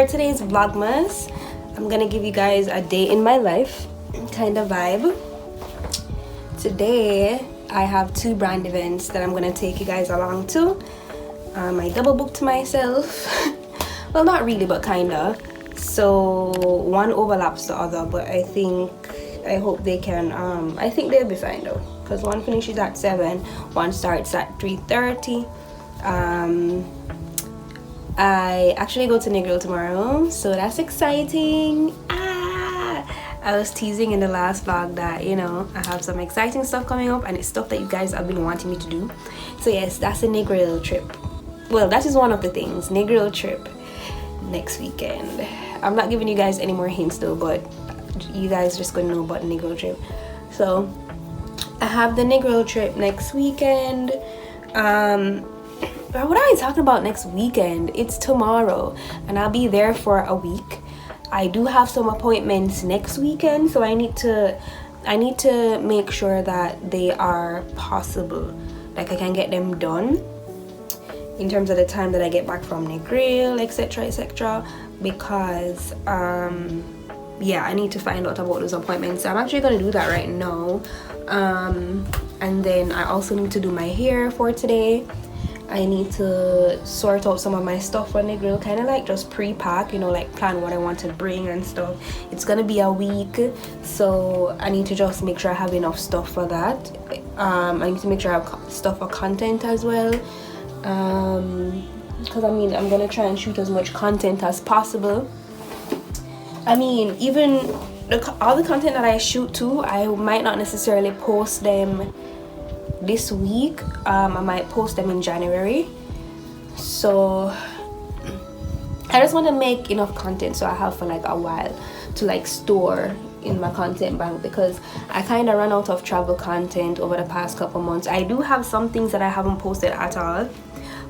for today's Vlogmas, I'm gonna give you guys a day in my life kind of vibe. Today I have 2 brand events that I'm gonna take you guys along to. I double booked myself. Well, not really, but kinda. So one overlaps the other, but I hope they can I think they'll be fine though, because one finishes at 7, one starts at 3:30. I actually go to Negril tomorrow, so that's exciting. I was teasing in the last vlog that, you know, I have some exciting stuff coming up, and it's stuff that you guys have been wanting me to do. So yes, that's a Negril trip. Well, that is one of the things. Negril trip next weekend. I'm not giving you guys any more hints though, but you guys just gonna know about the Negril trip. So I have the Negril trip next weekend. What are we talking about next weekend? It's tomorrow, and I'll be there for a week. I do have some appointments next weekend, so I need to make sure that they are possible, like I can get them done in terms of the time that I get back from Negril, etc., because yeah, I need to find out about those appointments. So I'm actually gonna do that right now. And then I also need to do my hair for today. I need to sort out some of my stuff for Negril, kind of like just pre-pack, you know, like plan what I want to bring and stuff. It's gonna be a week, so I need to just make sure I have enough stuff for that. I need to make sure I have stuff for content as well, because I mean, I'm gonna try and shoot as much content as possible. I mean, even all the content that I shoot too, I might not necessarily post them this week. I might post them in January. So I just want to make enough content so I have for like a while to like store in my content bank, because I kind of run out of travel content over the past couple months. I do have some things that I haven't posted at all,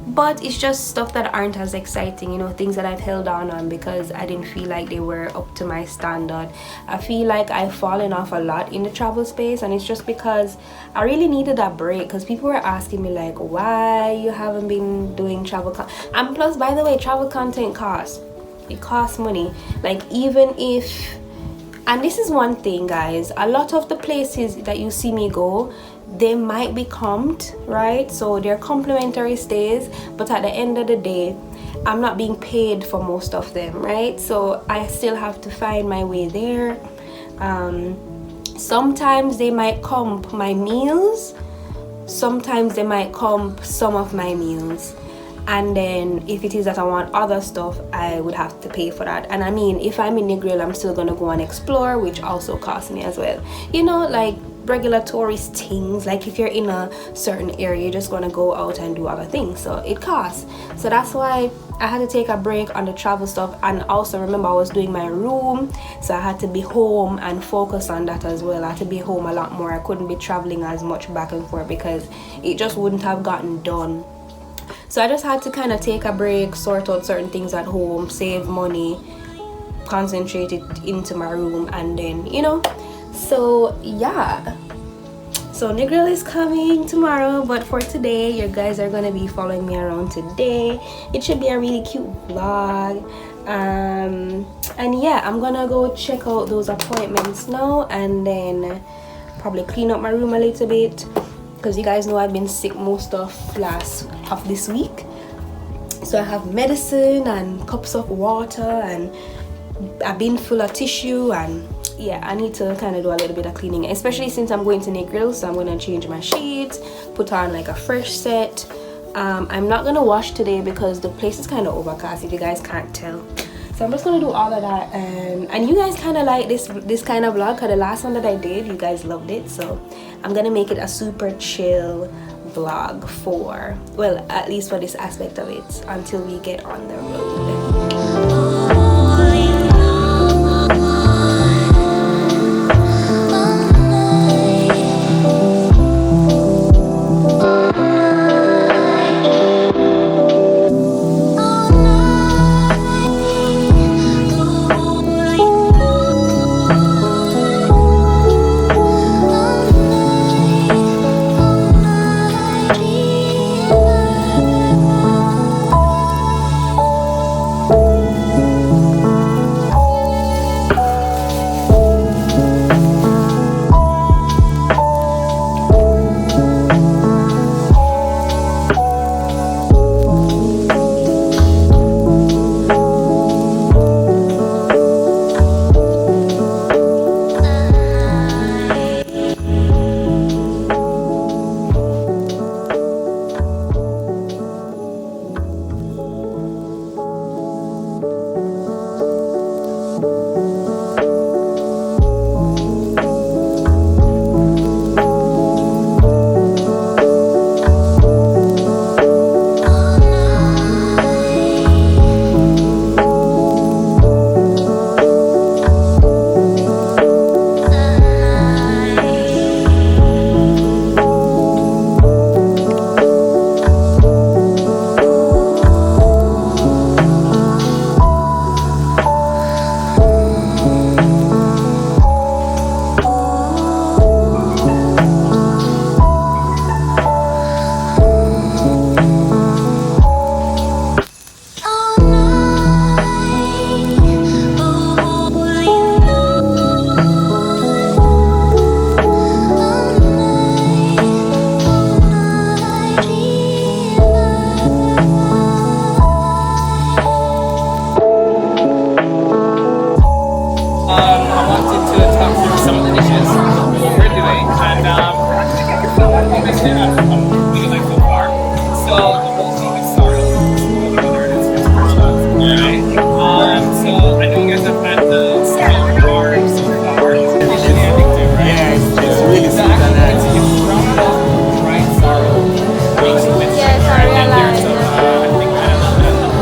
but it's just stuff that aren't as exciting, you know, things that I've held on because I didn't feel like they were up to my standard. I feel like I've fallen off a lot in the travel space, and it's just because I really needed that break, because people were asking me like, why you haven't been doing travel and plus, by the way, travel content costs. It costs money. Like, even if, and this is one thing guys, a lot of the places that you see me go, they might be comped, right? So they're complimentary stays, but at the end of the day, I'm not being paid for most of them, right? So I still have to find my way there. Sometimes they might comp my meals, sometimes they might comp some of my meals, and then if it is that I want other stuff, I would have to pay for that. And I mean, if I'm in Negril, I'm still gonna go and explore, which also costs me as well, you know, like regular tourist things. Like if you're in a certain area, you're just gonna go out and do other things, so it costs. So that's why I had to take a break on the travel stuff. And also remember, I was doing my room, so I had to be home and focus on that as well. I had to be home a lot more. I couldn't be traveling as much back and forth because it just wouldn't have gotten done. So I just had to kind of take a break, sort out certain things at home, save money, concentrate it into my room, and then, you know. So yeah, so Negril is coming tomorrow, but for today, you guys are gonna be following me around today. It should be a really cute vlog. And yeah, I'm gonna go check out those appointments now, and then probably clean up my room a little bit, because you guys know I've been sick most of this week. So I have medicine and cups of water and a bin full of tissue, and yeah, I need to kind of do a little bit of cleaning, especially since I'm going to Negril. So I'm going to change my sheets, put on like a fresh set. I'm not going to wash today because the place is kind of overcast, if you guys can't tell. So I'm just going to do all of that, and you guys kind of like this kind of vlog, because the last one that I did, you guys loved it. So I'm going to make it a super chill vlog for, well, at least for this aspect of it, until we get on the road. tasted it really like so far. So the whole thing is sorrel. Alright. So I know you guys have had the sorrel bar so far. It's really addictive, right? Yeah, it's really So sweet and actually, it's ground up dried sorrel mixed with Yes, I sugar, and then there's realized some, that. I think, I don't know,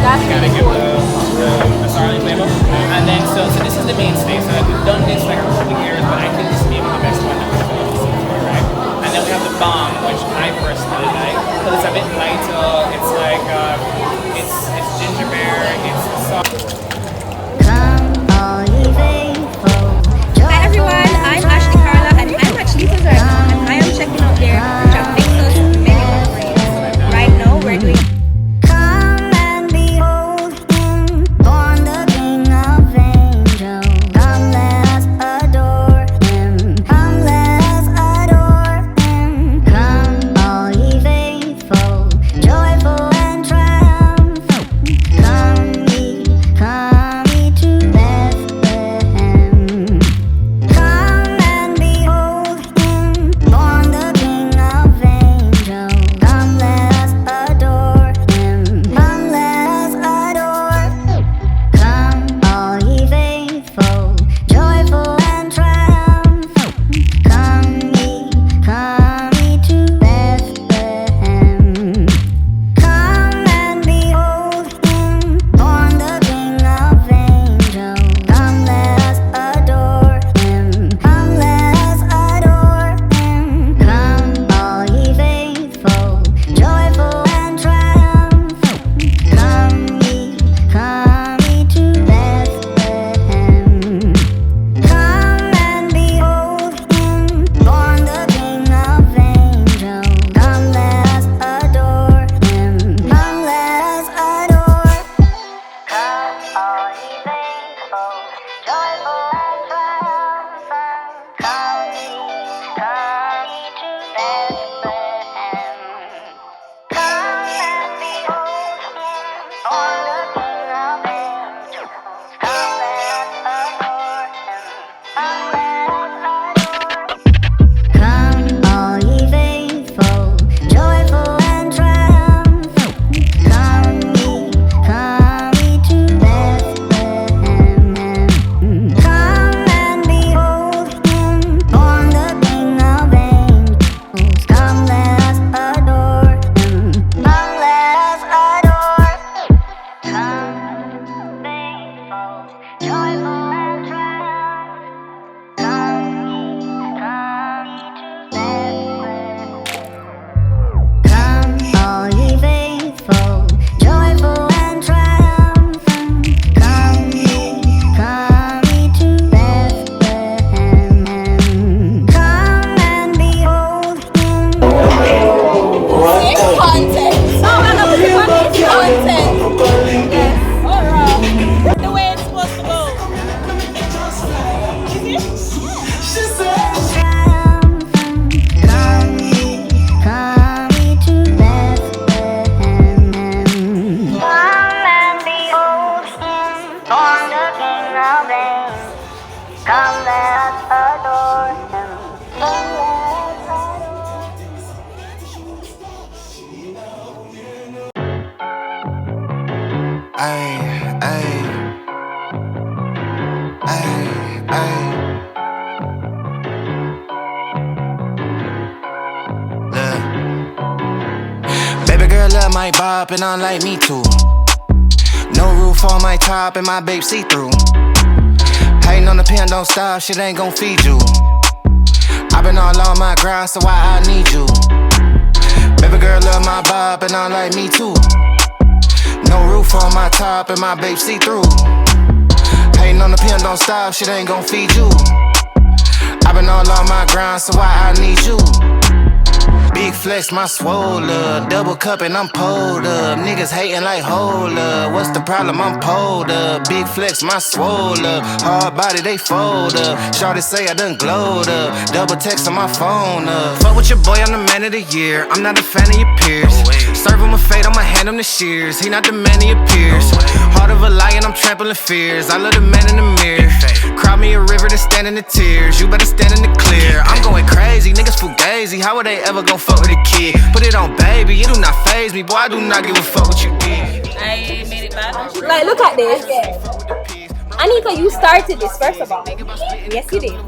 That's gotta really give cool. the sorrel flavor. And then, so this is the mainstay. So we've done this like a couple of years, but I think this may be the best one that we've done so far, right? And then we have the bomb, which I personally like, because it's a bit lighter. It's like, it's ginger beer, it's soft. Hi everyone, I'm Ashley Carla and I'm at Chilitos Jamaican and I am checking out their JaMexus menu offerings. Right now we're doing Baby girl love my bop and I like me too. No roof on my top and my babe see through. Hating on the pen, don't stop, shit ain't gon' feed you. I been all on my grind, so why I need you? Baby girl love my bop and I like me too. No roof on my top and my babe see through. Hating on the pen, don't stop, shit ain't gon' feed you. I been all on my grind, so why I need you? Big flex, my swole up. Double cup and I'm pulled up. Niggas hating like hold up. What's the problem? I'm pulled up. Big flex, my swole up. Hard body, they fold up. Shawty say I done glowed up. Double text on my phone up. Fuck with your boy, I'm the man of the year. I'm not a fan of your peers. Serve him a fate, I'ma hand him the shears. He not the man of your peers. Heart of a lion, I'm trampling fears. I love the man in the mirror. Cry me a river, then stand in the tears. You better stand in the clear. I'm going crazy, niggas fugazi. fugazi, how would they ever gon' fuck with a kid? Put it on baby, it do not faze me, boy, I do not give a fuck what you did. I made it bad. Like, look at this. Anika, you started this, first of all. Yes, you did.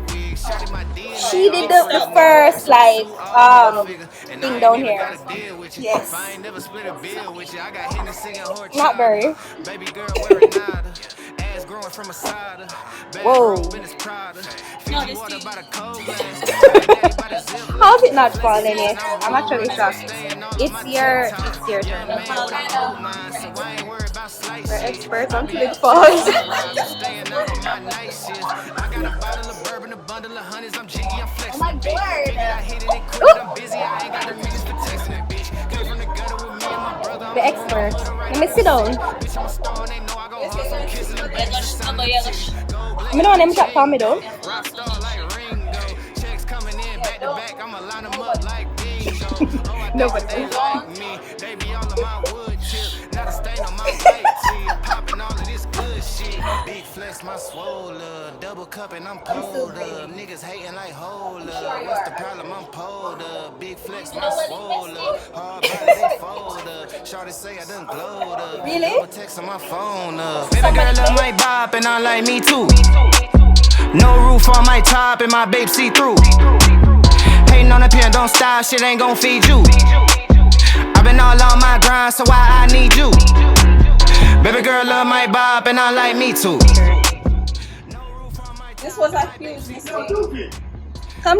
She did the first, like, thing down here. Yes. Not very. Whoa. How's it not falling yet? I'm actually shocked. It's your turn. We're experts until it falls. Oh my god. The expert. Let me sit down. I don't want them to calm me down. Nobody. Big flex, my swole up. Double cup and I'm pulled up. Niggas hating like hold up. What's the problem? I'm pulled up. Big flex, my swole up. Hard body, they fold up. Shorty say I done glowed up. Really? Double text on my phone up. Baby girl love my bop and I like me too. No roof on my top and my babe see through. Hating on the pen, don't stop. Shit ain't gon' feed you. I've been all on my grind, so why I need you? Baby girl love my bop and I like me too. This was a huge mistake. Come.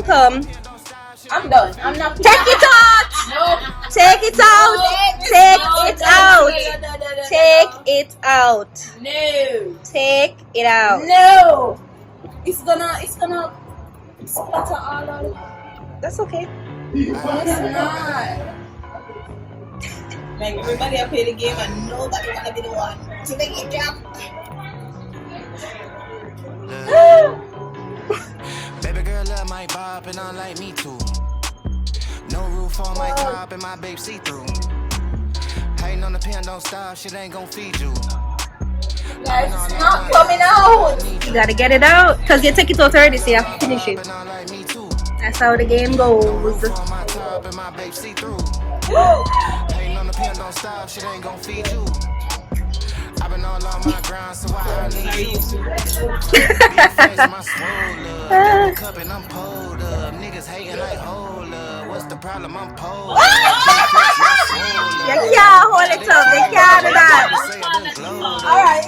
I'm done. I'm not. Take it out! No. Take it out! Take it out! Take it out! No. Take it out! No. It's gonna splatter all on. That's okay. It's not. Like everybody I play the game and nobody wanna be the one to make it jump. Baby girl love my bop and I like me too. No roof on my top and my babe see through. Hating on the pen, don't stop, shit ain't gon' feed you. Guys, it's not coming out. You gotta get it out, cause you take it out already, so you have to finish it. That's how the game goes. Hating on the pen, don't stop, shit ain't gon' feed you. I've been all on my grind, so I need you. My swole up, double cup and I'm pulled up. Niggas hating like hold up. What's the problem? I'm pulled up. You can't hold it up. You can't do that. Alright,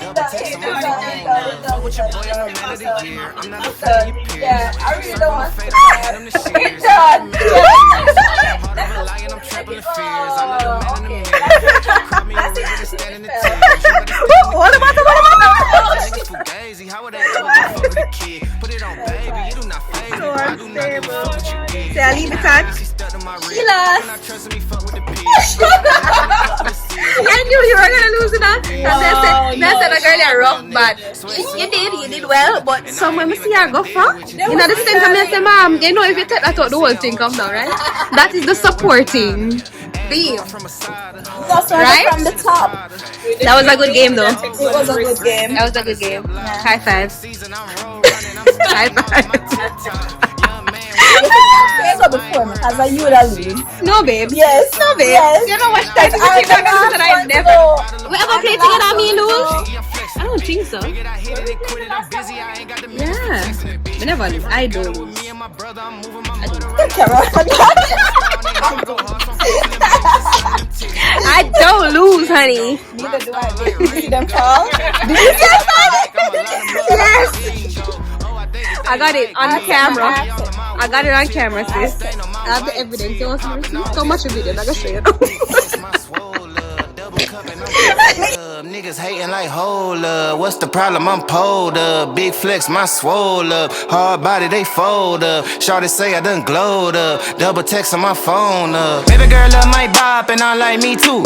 yeah, I really don't want to. It's done. What about the Say I leave it at Chilitos. I knew you were gonna lose it. And they said a girl you're rough, but you did well. But somewhere me see her go for. You know the same time I say, ma'am, you know if you take that out, the whole thing come down, right? That is the supporting beam. That's right from the top. That was a good game though. It was a good game. That was a good game. Yeah. High five. High five. Because I you would have lose. No, babe. Yes. No, babe. Yes. You know what time to take that I never. We ever play together and me lose? I don't think so. Yeah. We never lose. I don't lose. I don't lose, honey. Neither do I. Did you see them fall? Did you see Yes. I got it on camera. I got it on camera, sis. I have the evidence. You want to see so much of it? I gotta show you. Niggas hating like hold up. What's the problem? I'm pulled up. Big flex, my swole up. Hard body, they fold up. Shorty say I done glowed up. Double text on my phone up. Baby girl love my bop and I like me too.